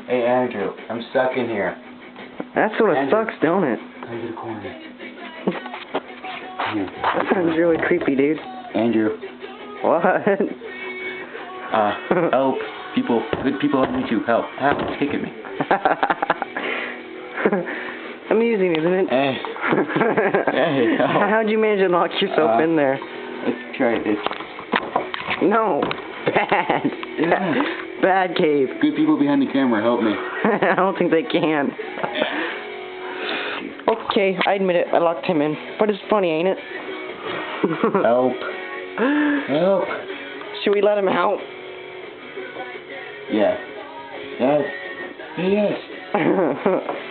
Hey, Andrew, I'm stuck in here. That sort of Andrew. sucks, don't it? Can I get a corner? That sounds really creepy, dude. Andrew. What? Help. People, good people on YouTube, help. Kick at me. Amusing, isn't it? Hey. Hey, help. How'd you manage to lock yourself in there? Let's try this. No. Bad. Yeah. Bad cave. Good people behind the camera, help me. I don't think they can. Okay, I admit it. I locked him in. But it's funny, ain't it? Help. Help. Should we let him out? Yeah. Yes. Yes.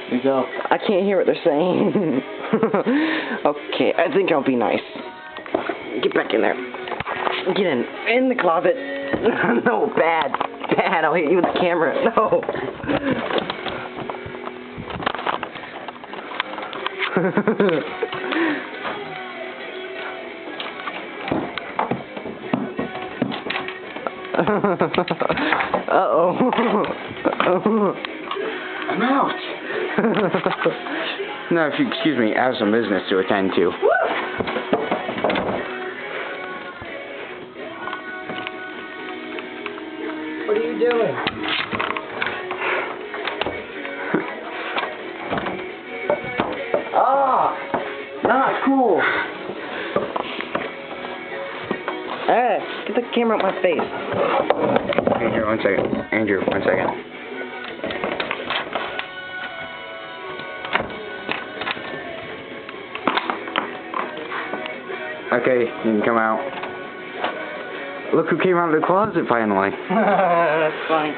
He's up. I can't hear what they're saying. Okay, I think I'll be nice. Get back in there. Get in the closet. No, bad. Bad, I'll hit you with the camera. No. Uh-oh. I'm out. No, if you excuse me, I have some business to attend to. What are you doing? Not cool. Hey, get the camera out my face. Hey, here, 1 second. Andrew, 1 second. Okay, you can come out. Look who came out of the closet finally. That's funny.